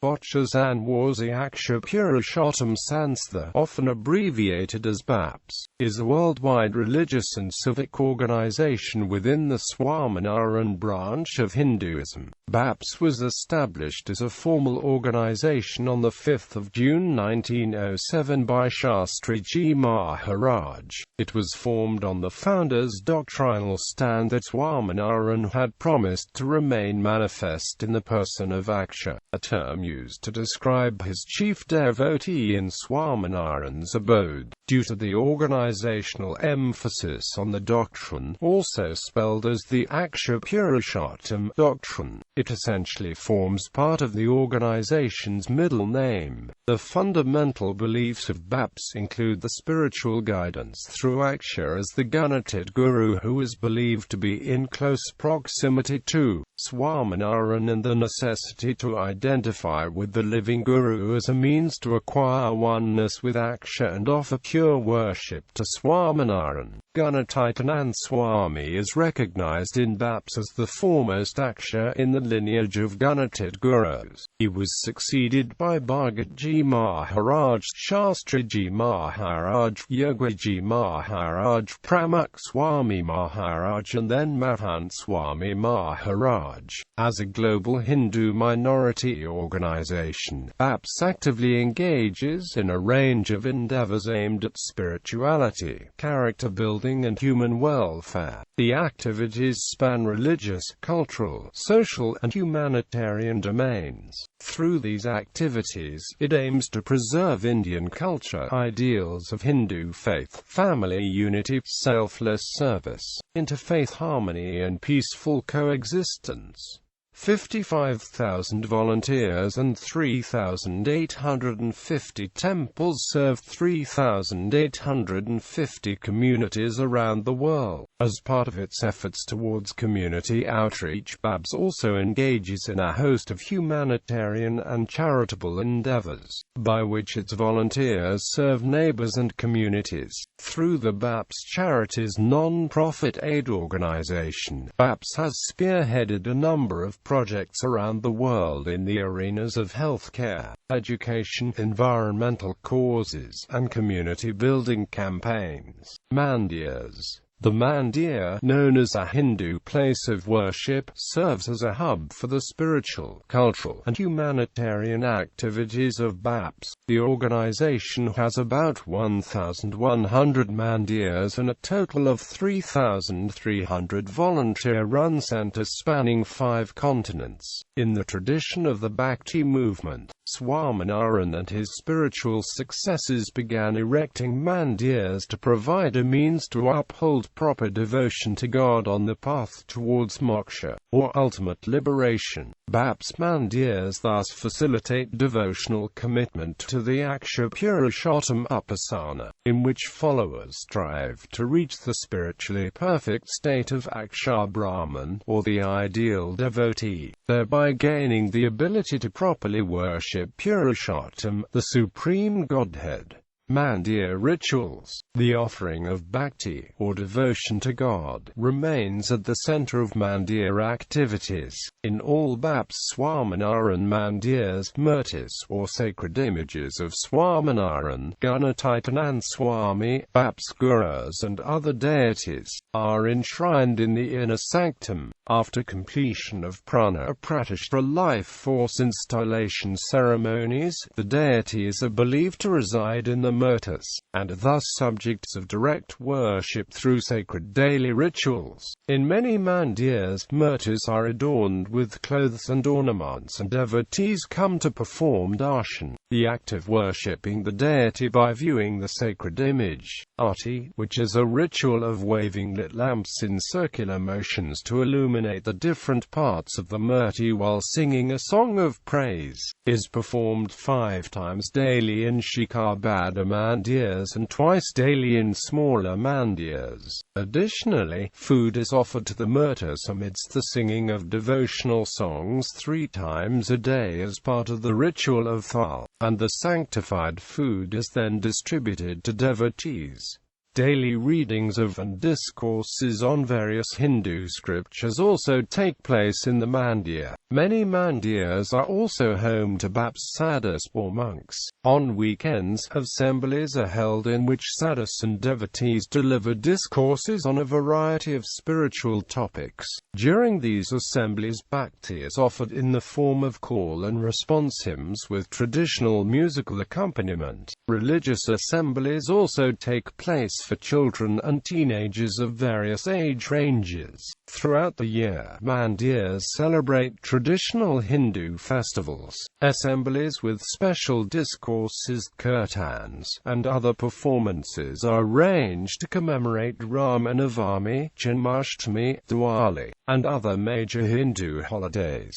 Bochasanwasi Akshar Purushottam Sanstha, often abbreviated as BAPS, is a worldwide religious and civic organization within the Swaminarayan branch of Hinduism. BAPS was established as a formal organization on 5 June 1907 by Shastriji Maharaj. It was formed on the founder's doctrinal stand that Swaminarayan had promised to remain manifest in the person of Akshar, a term used to describe his chief devotee in Swaminarayan's abode. Due to the organizational emphasis on the doctrine, also spelled as the Akshar Purushottam doctrine, it essentially forms part of the organization's middle name. The fundamental beliefs of BAPS include the spiritual guidance through Akshar as the gunnated guru who is believed to be in close proximity to Swaminarayan, and the necessity to identify with the living guru as a means to acquire oneness with Akshar and offer pure worship to Swaminarayan. Untitled Swami is recognized in BAPS as the foremost Akshar in the lineage of gunnated gurus. He was succeeded by Bhagavaji Maharaj, Shastriji Maharaj, Yogiji Maharaj, Pramukh Swami Maharaj, and then Mahant Swami Maharaj. As a global Hindu minority organization, BAPS actively engages in a range of endeavors aimed at spirituality, character building, and human welfare. The activities span religious, cultural, social, and humanitarian domains. Through these activities, it aims to preserve Indian culture, ideals of Hindu faith, family unity, selfless service, interfaith harmony, and peaceful coexistence. 55,000 volunteers and 3,850 temples serve 3,850 communities around the world. As part of its efforts towards community outreach, BAPS also engages in a host of humanitarian and charitable endeavors, by which its volunteers serve neighbors and communities. Through the BAPS Charities non-profit aid organization, BAPS has spearheaded a number of projects around the world in the arenas of healthcare, education, environmental causes, and community building campaigns. Mandirs. The Mandir, known as a Hindu place of worship, serves as a hub for the spiritual, cultural, and humanitarian activities of BAPS. The organization has about 1,100 Mandirs and a total of 3,300 volunteer-run centers spanning 5 continents. In the tradition of the Bhakti movement, Swaminarayan and his spiritual successors began erecting mandirs to provide a means to uphold proper devotion to God on the path towards moksha, or ultimate liberation. BAPS mandirs thus facilitate devotional commitment to the Akshar Purushottam Upasana, in which followers strive to reach the spiritually perfect state of Akshar Brahman, or the ideal devotee, thereby gaining the ability to properly worship Purushottam, the Supreme Godhead. Mandir rituals. The offering of bhakti, or devotion to God, remains at the center of Mandir activities. In all BAPS Swaminarayan Mandirs, murtis, or sacred images of Swaminarayan, Untitled Swami, BAPS gurus and other deities, are enshrined in the inner sanctum. After completion of prana pratishtha life force installation ceremonies, the deities are believed to reside in the murtis, and are thus subjects of direct worship through sacred daily rituals. In many mandirs, murtis are adorned with clothes and ornaments, and devotees come to perform darshan, the act of worshipping the deity by viewing the sacred image. Arti, which is a ritual of waving lit lamps in circular motions to illuminate the different parts of the murti while singing a song of praise, is performed 5 times daily in Shikarbada mandirs and twice daily in smaller mandirs. Additionally, food is offered to the murtis amidst the singing of devotional songs 3 times a day as part of the ritual of thal, and the sanctified food is then distributed to devotees. Daily readings of and discourses on various Hindu scriptures also take place in the mandir. Many mandirs are also home to BAPS sadhus or monks. On weekends, assemblies are held in which sadhus and devotees deliver discourses on a variety of spiritual topics. During these assemblies, bhakti is offered in the form of call and response hymns with traditional musical accompaniment. Religious assemblies also take place for children and teenagers of various age ranges. Throughout the year, mandirs celebrate traditional Hindu festivals. Assemblies with special discourses, kirtans, and other performances are arranged to commemorate Rama Navami, Janmashtami, Diwali, and other major Hindu holidays.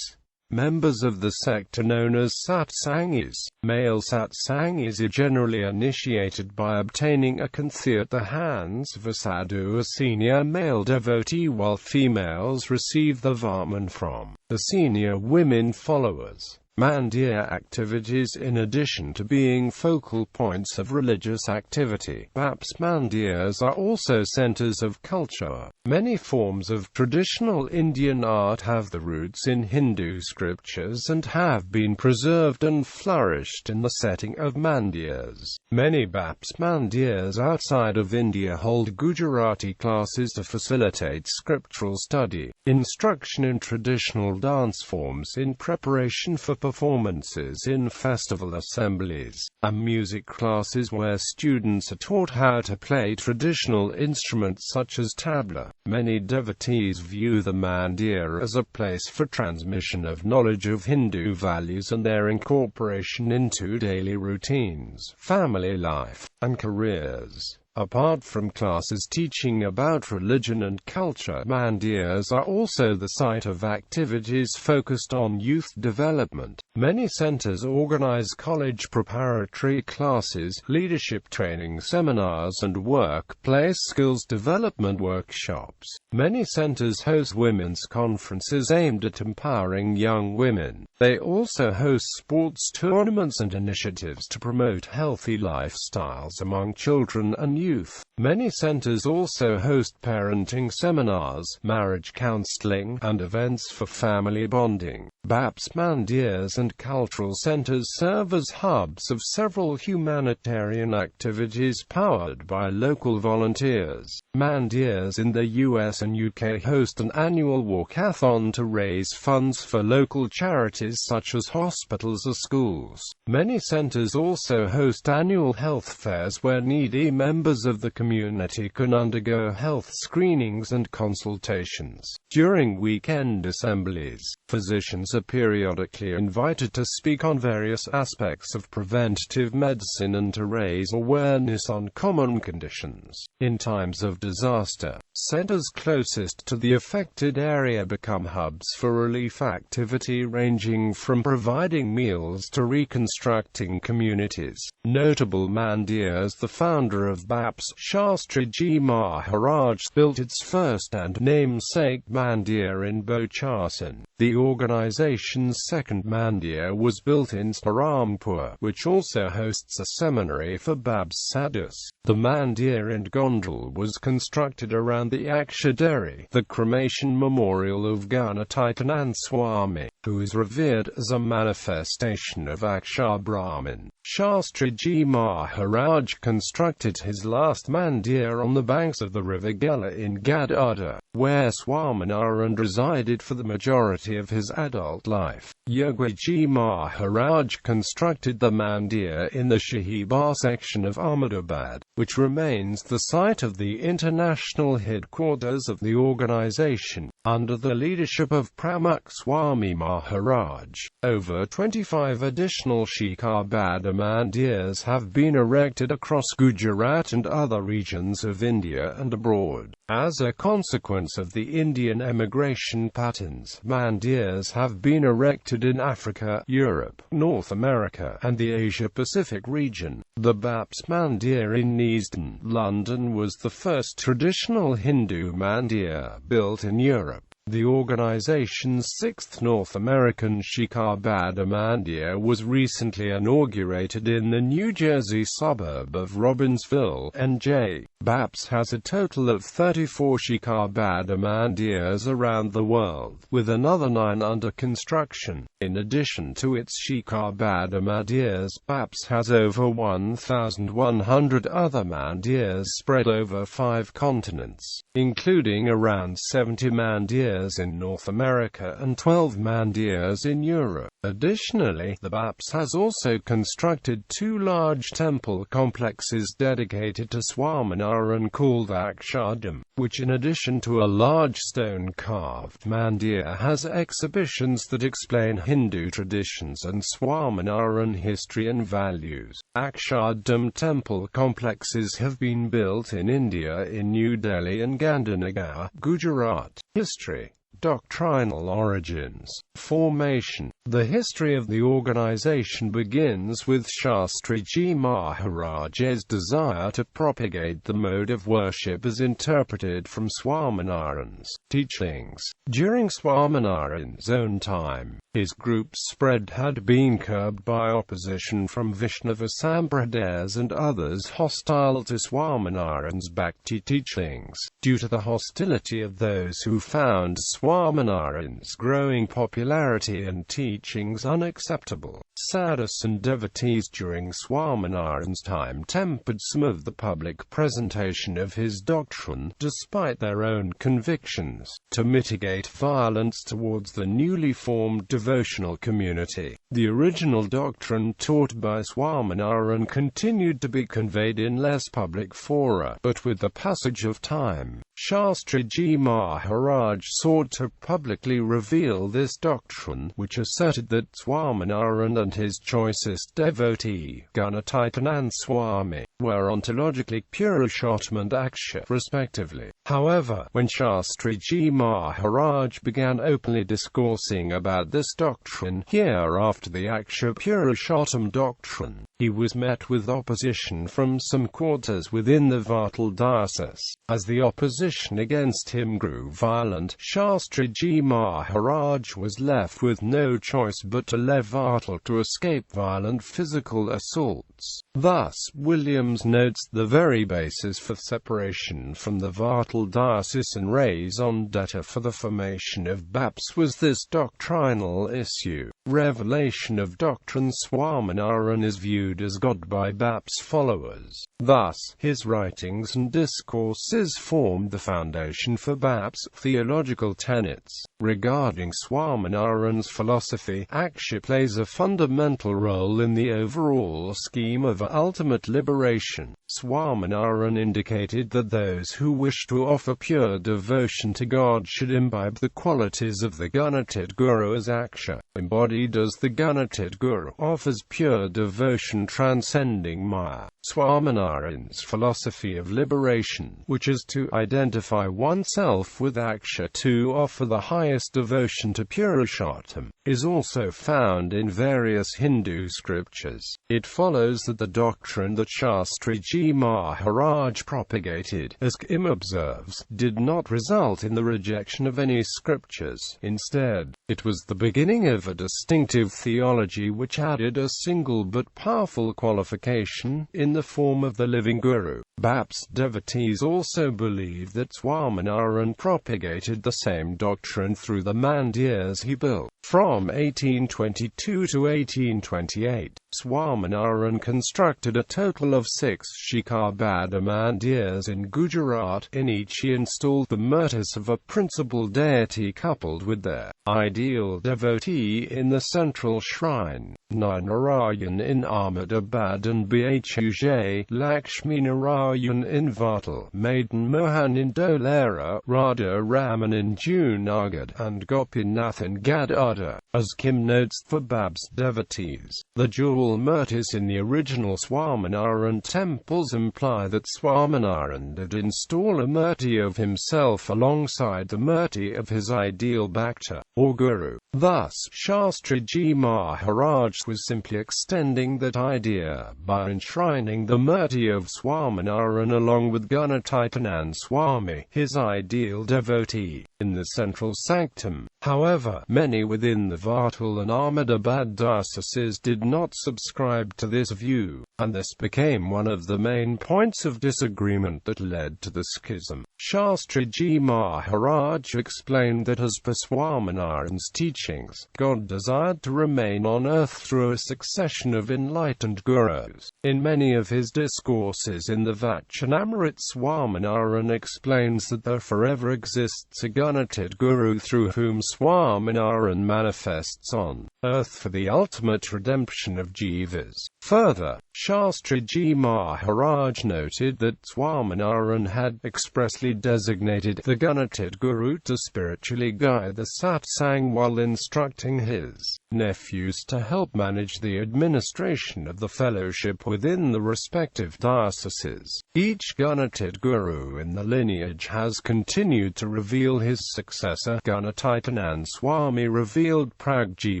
Members of the sect are known as satsangis. Male satsangis are generally initiated by obtaining a kanthi at the hands of a sadhu, a senior male devotee, while females receive the varman from the senior women followers. Mandir activities, in addition to being focal points of religious activity, BAPS mandirs are also centers of culture. Many forms of traditional Indian art have their roots in Hindu scriptures and have been preserved and flourished in the setting of mandirs. Many BAPS mandirs outside of India hold Gujarati classes to facilitate scriptural study, instruction in traditional dance forms in preparation for performances in festival assemblies, and music classes where students are taught how to play traditional instruments such as tabla. Many devotees view the mandir as a place for transmission of knowledge of Hindu values and their incorporation into daily routines, family life, and careers. Apart from classes teaching about religion and culture, mandirs are also the site of activities focused on youth development. Many centers organize college preparatory classes, leadership training seminars, and workplace skills development workshops. Many centers host women's conferences aimed at empowering young women. They also host sports tournaments and initiatives to promote healthy lifestyles among children and youth. Many centers also host parenting seminars, marriage counseling, and events for family bonding. BAPS mandirs and cultural centers serve as hubs of several humanitarian activities powered by local volunteers. Mandirs in the US and UK host an annual walkathon to raise funds for local charities such as hospitals or schools. Many centers also host annual health fairs where needy members of the community can undergo health screenings and consultations. During weekend assemblies, physicians are periodically invited to speak on various aspects of preventative medicine and to raise awareness on common conditions. In times of disaster, centers closest to the affected area become hubs for relief activity ranging from providing meals to reconstructing communities. Notable mandirs: the founder of BAPS, Shastriji Maharaj, built its first and namesake mandir in Bochasanwasi. The organization's second mandir was built in Sarampur, which also hosts a seminary for BAPS sadhus. The mandir in Gondal was constructed around the Akshar, the cremation memorial of Purushottam Swami, who is revered as a manifestation of Akshar Brahman. Shastriji Maharaj constructed his last mandir on the banks of the river Gela in Gadada, where Swaminarayan resided for the majority of his adult life. Yogiji Maharaj constructed the mandir in the Shahibagh section of Ahmedabad, which remains the site of the international headquarters of the organization. Under the leadership of Pramukh Swami Maharaj, over 25 additional Shikarbad mandirs have been erected across Gujarat and other regions of India and abroad. As a consequence of the Indian emigration patterns, mandirs have been erected in Africa, Europe, North America, and the Asia-Pacific region. The BAPS mandir in Neasden, London was the first traditional Hindu mandir built in Europe. The organization's sixth North American Shikarbada Mandir was recently inaugurated in the New Jersey suburb of Robbinsville, NJ. BAPS has a total of 34 Shikarbada Mandirs around the world, with another 9 under construction. In addition to its Shikarbada Mandirs, BAPS has over 1,100 other Mandirs spread over 5 continents, including around 70 Mandirs in North America and 12 Mandirs in Europe. Additionally, the BAPS has also constructed 2 large temple complexes dedicated to Swaminarayan called Akshardham, which in addition to a large stone-carved mandir has exhibitions that explain Hindu traditions and Swaminarayan history and values. Akshardham temple complexes have been built in India in New Delhi and Gandhinagar, Gujarat. History. Doctrinal origins. Formation. The history of the organization begins with Shastriji Maharaj's desire to propagate the mode of worship as interpreted from Swaminarayan's teachings. During Swaminarayan's own time, his group's spread had been curbed by opposition from Vaishnava Sampradayas and others hostile to Swaminarayan's Bhakti teachings. Due to the hostility of those who found Swaminarayan's growing popularity and teachings unacceptable, sadhus and devotees during Swaminarayan's time tempered some of the public presentation of his doctrine, despite their own convictions, to mitigate violence towards the newly formed devotional community. The original doctrine taught by Swaminarayan continued to be conveyed in less public fora, but with the passage of time, Shastriji Maharaj sought to publicly reveal this doctrine, which asserted that Swaminarayan and his choicest devotee, Untitled Swami, were ontologically Purushottam and Akshar, respectively. However, when Shastriji Maharaj began openly discoursing about this doctrine, here after the Akshar Purushottam doctrine, he was met with opposition from some quarters within the Vatal diocese. As the opposition against him grew violent, Shastriji Maharaj was left with no choice but to leave Vatal to escape violent physical assaults. Thus, Williams notes the very basis for separation from the Vatal diocesan raison d'etre for the formation of BAPS was this doctrinal issue. Revelation of doctrine. Swaminarayan is viewed as God by BAPS followers. Thus, his writings and discourses formed the foundation for BAPS theological tenets. Regarding Swaminarayan's philosophy, Akshar plays a fundamental role in the overall scheme of ultimate liberation. Swaminarayan indicated that those who wish to offer pure devotion to God should imbibe the qualities of the Untitled Guru as Akshar, embodied as the Untitled Guru, offers pure devotion transcending Maya. Swaminarayan's philosophy of liberation, which is to identify oneself with Akshar to offer the highest devotion to Purushottam, is also found in various Hindu scriptures. It follows that the doctrine that Shastriji Maharaj propagated, as Kim observes, did not result in the rejection of any scriptures. Instead, it was the beginning of a distinctive theology which added a single but powerful qualification, in the form of the living Guru. BAPS devotees also believe that Swaminarayan propagated the same doctrine through the mandirs he built. From 1822 to 1828, Swaminarayan constructed a total of 6 Shikarbada mandirs in Gujarat. In each he installed the murtis of a principal deity coupled with their ideal devotee in the central shrine. Narayan in Ahmedabad and Bhuj, Lakshmi Narayan in Vatal, Maiden Mohan in Dholera, Radha Raman in Junagadh, and Gopinath in Gadadhar. As Kim notes for BAPS devotees, the dual murtis in the original Swaminarayan temples imply that Swaminarayan did install a murti of himself alongside the murti of his ideal bhakta, or guru. Thus, Shastriji Maharaj was simply extending that idea by enshrining the murti of Swaminarayan along with Gunatitanand Swami, his ideal devotee, in the central sanctum. However, many within the Vatal and Ahmedabad dioceses did not subscribe to this view, and this became one of the main points of disagreement that led to the schism. Shastriji Maharaj explained that as per Swaminarayan's teachings, God desired to remain on earth through a succession of enlightened gurus. In many of his discourses in the Vachanamrit, Swaminarayan explains that there forever exists a Gunatid guru through whom Swaminarayan manifests on earth for the ultimate redemption of jivas. Further, Shastriji Maharaj noted that Swaminarayan had expressly designated the Gunatid guru to spiritually guide the satsang while instructing his nephews to help manage the administration of the fellowship within the respective dioceses. Each Gunatid guru in the lineage has continued to reveal his successor. Gunatitanand Swami revealed Pragji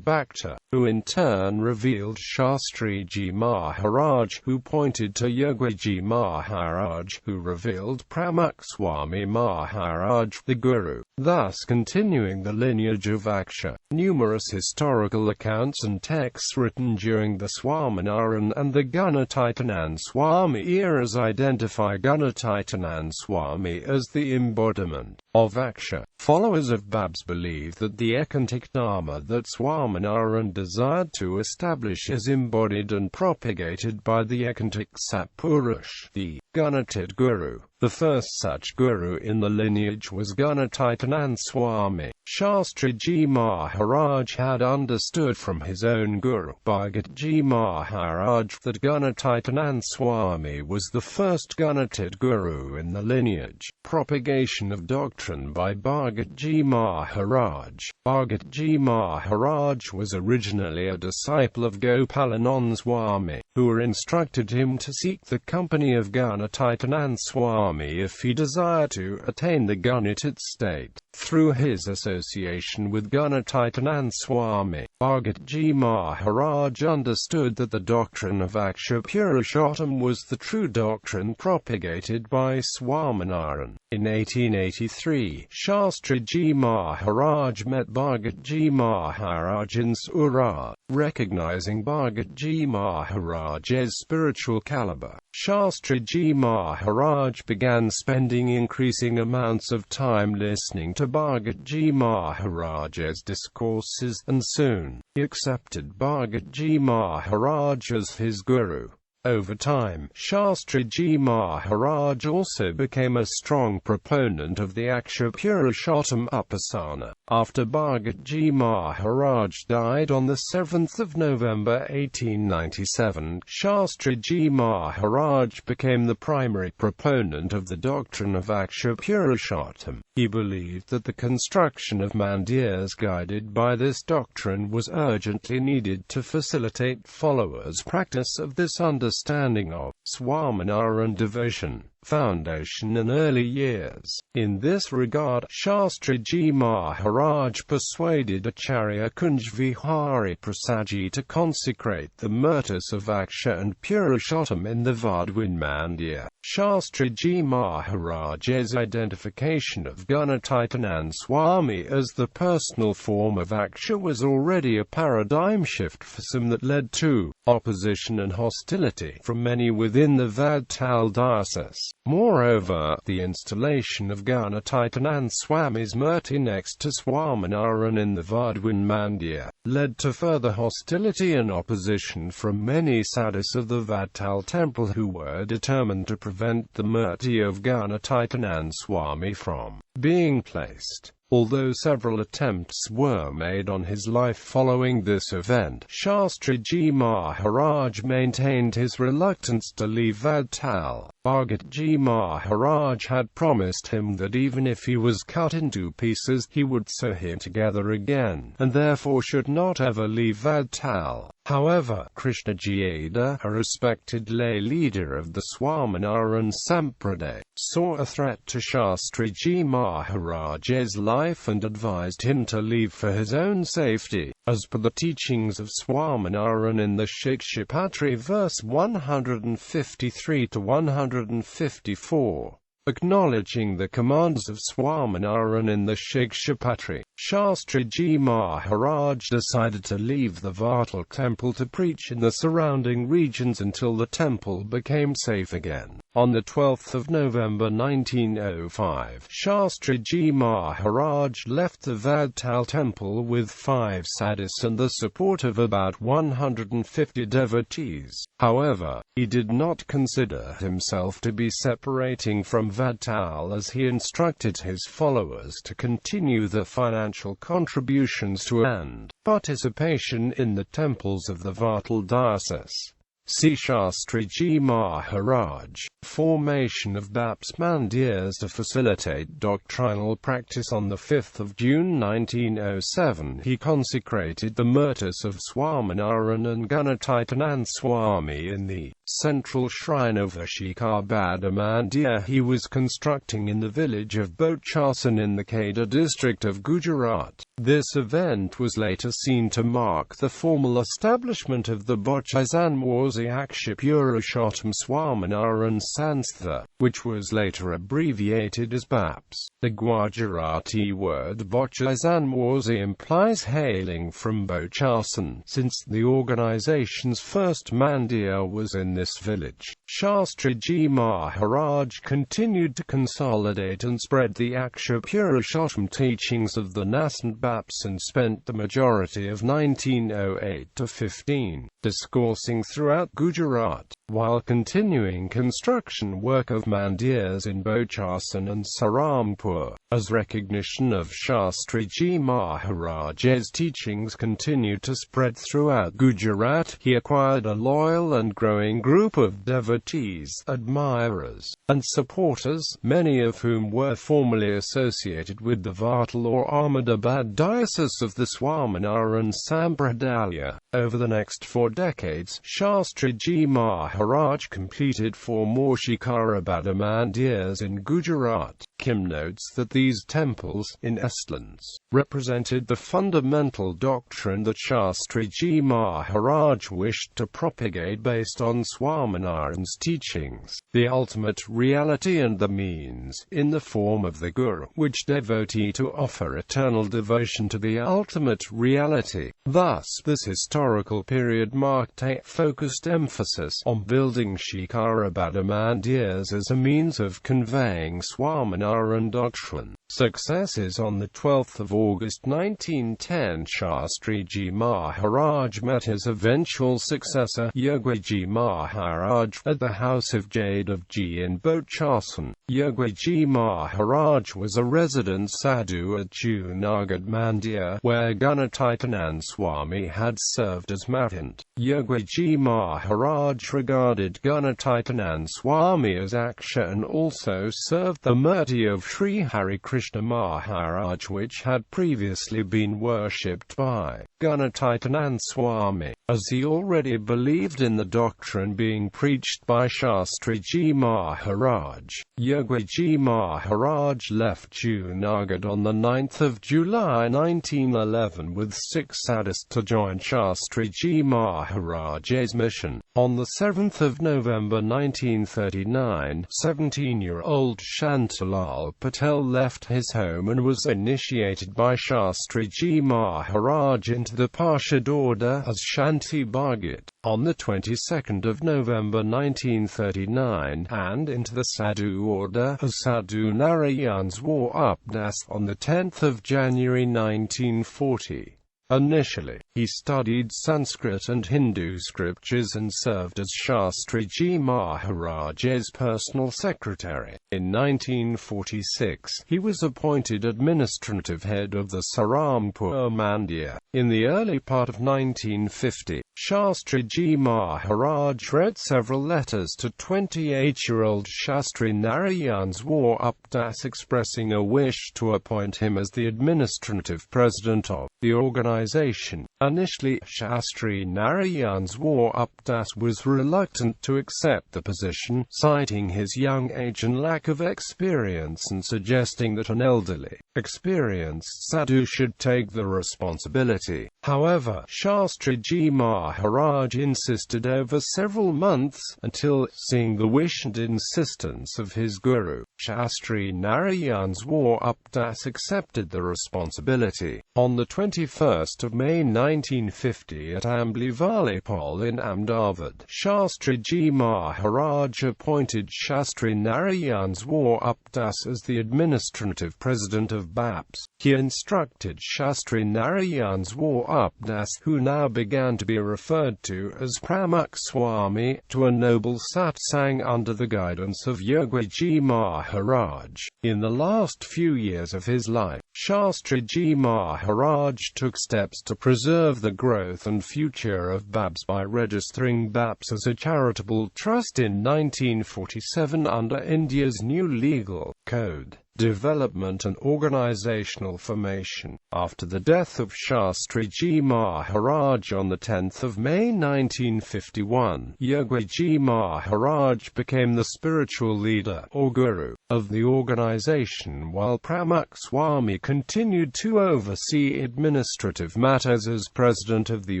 Bhakta, who in turn revealed Shastriji Maharaj, who pointed to Yogiji Maharaj, who revealed Pramukh Swami Maharaj, the guru, thus continuing the lineage of Akshar. Numerous historical accounts and texts written during the Swaminarayan and the Gunatitanand Swami eras identify Gunatitanand Swami as the embodiment of Akshar. Followers of BAPS believe that the ekantic dharma that Swaminarayan desired to establish is embodied and propagated by the ekantic Satpurush, the Gunatid guru. The first such guru in the lineage was Gunatitanand Swami. Shastriji Maharaj had understood from his own guru, Bhagatji Maharaj, that Gunatitanand Swami was the first Gunatid guru in the lineage. Propagation of doctrine by Bhagatji Maharaj. Bhagatji Maharaj was originally a disciple of Gopalanand Swami, who instructed him to seek the company of Gunatitanand Swami if he desired to attain the Gunatid state. Through his association with Gunatitanand Swami, Bhagatji Maharaj understood that the doctrine of Akshar Purushottam was the true doctrine propagated by Swaminarayan. In 1883, Shastriji Maharaj met Bhagatji Maharaj in Surat. Recognizing Bhagatji Maharaj's spiritual caliber, Shastriji Maharaj began spending increasing amounts of time listening to Bhagatji Maharaj's discourses, and soon, he accepted Bhagatji Maharaj as his guru. Over time, Shastriji Maharaj also became a strong proponent of the Akshar Purushottam Upasana. After Bhagatji Maharaj died on the 7th of November 1897, Shastriji Maharaj became the primary proponent of the doctrine of Akshar Purushottam. He believed that the construction of mandirs guided by this doctrine was urgently needed to facilitate followers' practice of this understanding of Swaminarayan devotion, foundation and early years. In this regard, Shastriji Maharaj persuaded Acharya Kunj Vihari Prasadji to consecrate the murtis of Akshar and Purushottam in the Vadwin Mandir. Shastriji Maharaj's identification of Gunatitanand Swami as the personal form of Akshar was already a paradigm shift for some that led to opposition and hostility from many within the Vadtal diocese. Moreover, the installation of Gunatitanand Swami's murti next to Swaminarayan in the Vadwin Mandir led to further hostility and opposition from many sadhus of the Vadtal temple who were determined to prevent the murti of Gunatitanand Swami from being placed. Although several attempts were made on his life following this event, Shastriji Maharaj maintained his reluctance to leave Vadtal. Bhagatji Maharaj had promised him that even if he was cut into pieces, he would sew him together again, and therefore should not ever leave Vadtal. However, Krishnaji Ada, a respected lay leader of the Swaminarayan Sampradaya, saw a threat to Shastriji Maharaj's life and advised him to leave for his own safety. As per the teachings of Swaminarayan in the Shikshapatri verse 153 to 154, acknowledging the commands of Swaminarayan in the Shikshapatri, Shastriji Maharaj decided to leave the Vattal temple to preach in the surrounding regions until the temple became safe again. On the 12th of November 1905, Shastriji Maharaj left the Vadtal temple with 5 sadhus and the support of about 150 devotees. However, he did not consider himself to be separating from Vadtal, as he instructed his followers to continue the financial contributions to and participation in the temples of the Vattal diocese. See Shastriji Maharaj. Formation of BAPS Mandirs to facilitate doctrinal practice. On the 5th of June 1907, he consecrated the murtis of Swaminarayan and Gunatitanand Swami in the central shrine of Ashikarbada Mandir he was constructing in the village of Bochasanwasi in the Kheda district of Gujarat. This event was later seen to mark the formal establishment of the Bochasanwasi Akshar Purushottam Swaminarayan Sanstha, which was later abbreviated as BAPS. The Gujarati word Bochasanwasi implies hailing from Bochasan, since the organization's first mandir was in this village. Shastriji Maharaj continued to consolidate and spread the Akshar Purushottam teachings of the nascent BAPS and spent the majority of 1908 to 15 discoursing throughout Gujarat, while continuing construction work of mandirs in Bochasan and Sarampur. As recognition of Shastriji Maharaj's teachings continued to spread throughout Gujarat, he acquired a loyal and growing group of devotees, admirers, and supporters, many of whom were formerly associated with the Vattal or Ahmedabad diocese of the Swaminarayan Sampradaya. Over the next 4 decades, Shastriji Maharaj completed 4 more Shikarabada mandirs in Gujarat. Kim notes that these temples, in essence, represented the fundamental doctrine that Shastriji Maharaj wished to propagate based on Swaminarayan's teachings, the ultimate reality and the means, in the form of the Guru, which devotee to offer eternal devotion to the ultimate reality. Thus, this historical period marked a focused emphasis on building Shikarabada mandirs as a means of conveying Swaminarayan doctrine. Successes. On the 12th of August 1910, Shastriji Maharaj met his eventual successor, Yogiji Maharaj, at the house of Jadavji in Bochasan. Yogiji Maharaj was a resident sadhu at Junagadh Mandir, where Gunatitanand Swami had served as Mahant. Yogiji Maharaj regarded Gunatitanand Swami as Akshar and also served the murti of Sri Hari Krishna Maharaj, which had previously been worshipped by Gunatitanand Swami. As he already believed in the doctrine being preached by Shastriji Maharaj, Yogiji Maharaj left Junagadh on the 9th of July 1911 with 6 sadhus to join Shastriji Maharaj's mission. On the 7th of November 1939, 17-year-old Shantilal Patel left his home and was initiated by Shastriji Maharaj into the Parshad order as Shanti Bhagat on the 22nd of November 1939, and into the Sadhu order as Sadhu Narayan's War Updas on the 10th of January 1940. Initially, he studied Sanskrit and Hindu scriptures and served as Shastriji Maharaj's personal secretary. In 1946, he was appointed administrative head of the Sarampur Mandir. In the early part of 1950, Shastriji Maharaj wrote several letters to 28-year-old Shastriji Narayan Sanstha expressing a wish to appoint him as the administrative president of the organization. Initially, Shastriji Narayan Sanstha was reluctant to accept the position, citing his young age and lack of experience and suggesting that an elderly, experienced sadhu should take the responsibility. However, Shastriji Maharaj insisted over several months, until, seeing the wish and insistence of his guru, Shastriji Narayan Sanstha accepted the responsibility. On the 21st of May 1950 at Amblivalipol in Ahmedabad, Shastriji Maharaj appointed Shastriji Narayan Sanstha as the administrative president of BAPS. He instructed Shastriji Narayan Sanstha, who now began to be referred to as Pramukh Swami, to a noble satsang under the guidance of Yogiji Maharaj. In the last few years of his life, Shastriji Maharaj took steps to preserve the growth and future of BAPS by registering BAPS as a charitable trust in 1947 under India's new legal code. Development and organizational formation. After the death of Shastriji Maharaj on 10 May 1951, Yogiji Maharaj became the spiritual leader, or guru, of the organization, while Pramukh Swami continued to oversee administrative matters as president of the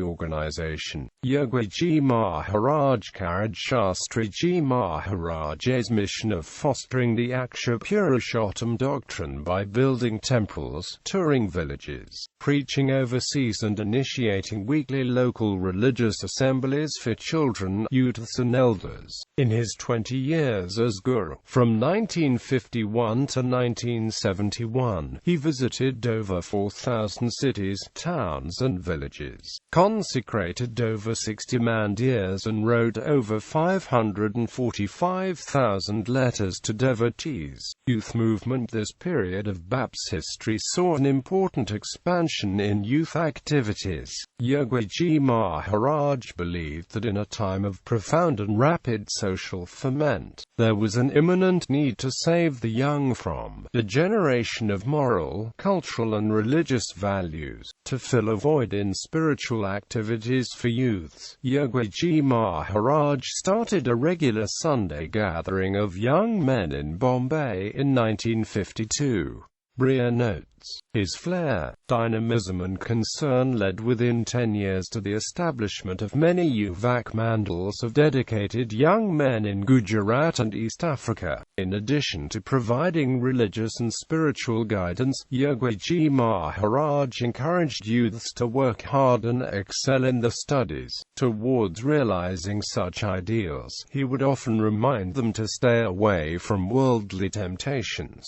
organization. Yogiji Maharaj carried Shastriji Maharaj's mission of fostering the Akshar Purushottam doctrine by building temples, touring villages, preaching overseas and initiating weekly local religious assemblies for children, youths and elders. In his 20 years as guru, from 1951 to 1971, he visited over 4,000 cities, towns and villages, consecrated over 60 mandirs and wrote over 545,000 letters to devotees. Youth movement. This period of BAPS history saw an important expansion in youth activities. Yogiji Maharaj believed that in a time of profound and rapid social ferment, there was an imminent need to save the young from degeneration of moral, cultural and religious values, to fill a void in spiritual activities for youths. Yogiji Maharaj started a regular Sunday gathering of young men in Bombay in 1952. Bria notes, his flair, dynamism and concern led within 10 years to the establishment of many Yuvak mandals of dedicated young men in Gujarat and East Africa. In addition to providing religious and spiritual guidance, Yogiji Maharaj encouraged youths to work hard and excel in the studies. Towards realizing such ideals, he would often remind them to stay away from worldly temptations.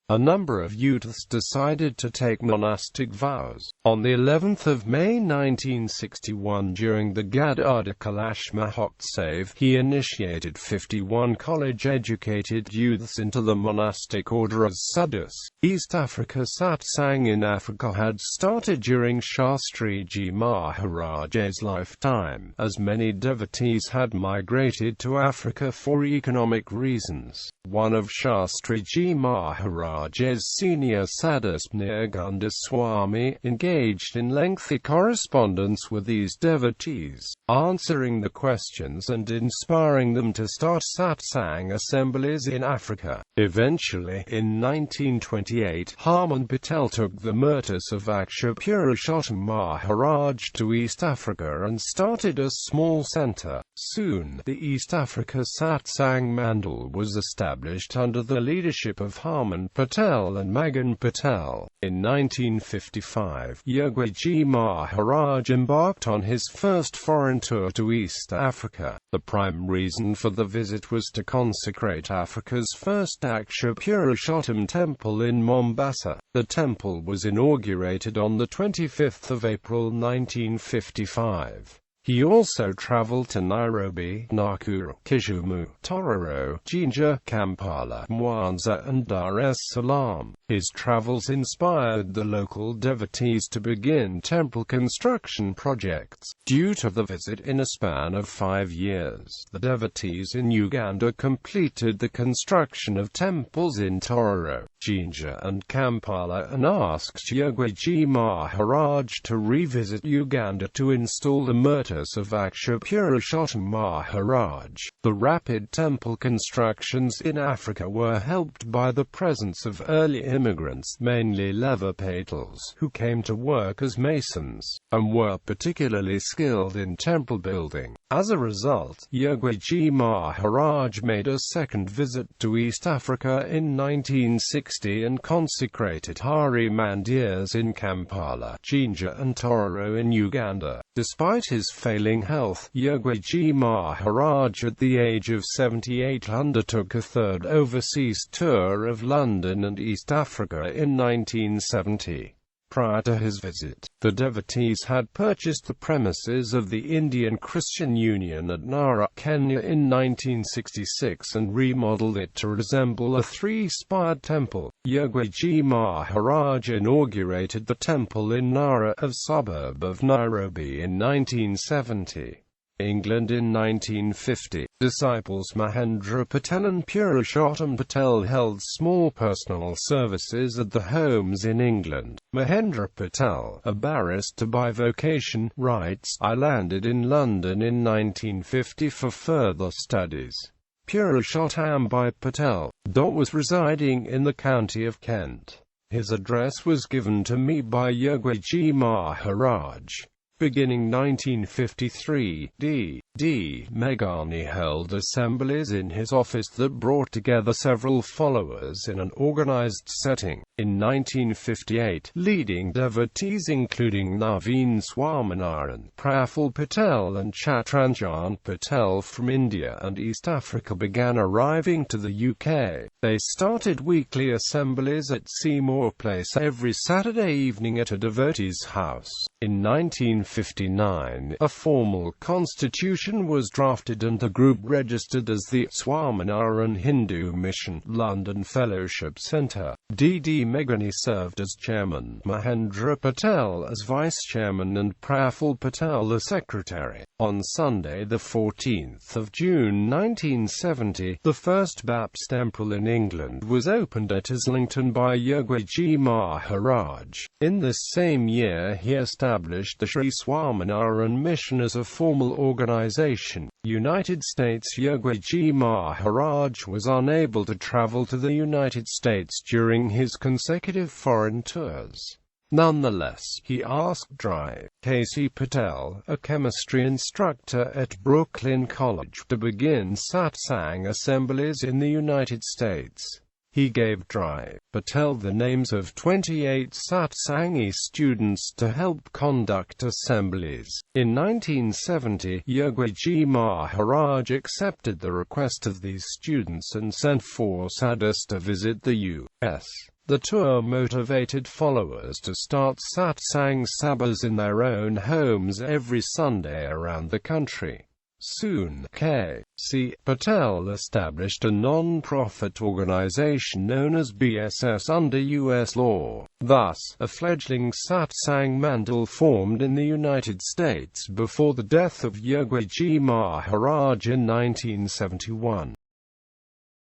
A number of youths decided to take monastic vows. On the 11th of May 1961, during the Gadada Kailash Mahotsav, he initiated 51 college-educated youths into the monastic order as sadhus. East Africa satsang in Africa had started during Shastriji Maharaj's lifetime, as many devotees had migrated to Africa for economic reasons. One of Shastriji Maharaj's senior sadhus, Nirgunda Swami, engaged in lengthy correspondence with these devotees, answering the questions and inspiring them to start satsang assemblies in Africa. Eventually, in 1928, Harman Patel took the murtis of Akshar Purushottam Maharaj to East Africa and started a small center. Soon, the East Africa Satsang Mandal was established under the leadership of Harman Patel and Magan Patel. In 1955, Yogiji Maharaj embarked on his first foreign tour to East Africa. The prime reason for the visit was to consecrate Africa's first Akshar Purushottam temple in Mombasa. The temple was inaugurated on the 25th of April 1955. He also traveled to Nairobi, Nakuru, Kisumu, Tororo, Jinja, Kampala, Mwanza and Dar es Salaam. His travels inspired the local devotees to begin temple construction projects. Due to the visit in a span of 5 years, the devotees in Uganda completed the construction of temples in Tororo, Jinja and Kampala and asked Shastriji Maharaj to revisit Uganda to install the murtis of Akshar Purushottam Maharaj. The rapid temple constructions in Africa were helped by the presence of early immigrants, mainly Levapatals, who came to work as masons, and were particularly skilled in temple building. As a result, Shastriji Maharaj made a second visit to East Africa in 1960 and consecrated Hari Mandirs in Kampala, Jinja and Tororo in Uganda. Despite his failing health, Shastriji Maharaj at the age of 78 undertook a third overseas tour of London and East Africa in 1970. Prior to his visit, the devotees had purchased the premises of the Indian Christian Union at Nara, Kenya in 1966 and remodeled it to resemble a three-spired temple. Shastriji Maharaj inaugurated the temple in Nara, a suburb of Nairobi, in 1970. England in 1950. Disciples Mahendra Patel and Purushottam Patel held small personal services at the homes in England. Mahendra Patel, a barrister by vocation, writes, "I landed in London in 1950 for further studies. Purushottam Patel, was residing in the county of Kent. His address was given to me by Shastriji Maharaj. Beginning 1953, D. Meghani held assemblies in his office that brought together several followers in an organized setting. In 1958, leading devotees including Naveen Swaminarayan, Praful Patel and Chatranjan Patel from India and East Africa began arriving to the UK. They started weekly assemblies at Seymour Place every Saturday evening at a devotee's house. In 1959, a formal constitution was drafted and the group registered as the Swaminarayan Hindu Mission, London Fellowship Centre. D. Meghani served as chairman, Mahendra Patel as vice chairman and Praful Patel as secretary. On Sunday, the 14th of June 1970, the first BAPS temple in England was opened at Islington by Shastriji Maharaj. In this same year he established the Sri Swaminarayan Mission as a formal organization. United States. Shastriji Maharaj was unable to travel to the United States during his consecutive foreign tours. Nonetheless, he asked Dr. K.C. Patel, a chemistry instructor at Brooklyn College, to begin satsang assemblies in the United States. He gave Dr. Patel the names of 28 satsangi students to help conduct assemblies. In 1970, Shastriji Maharaj accepted the request of these students and sent 4 sadhus to visit the U.S. The tour motivated followers to start satsang sabhas in their own homes every Sunday around the country. Soon, K.C. Patel established a non-profit organization known as BSS under U.S. law. Thus, a fledgling satsang mandal formed in the United States before the death of Shastriji Maharaj in 1971.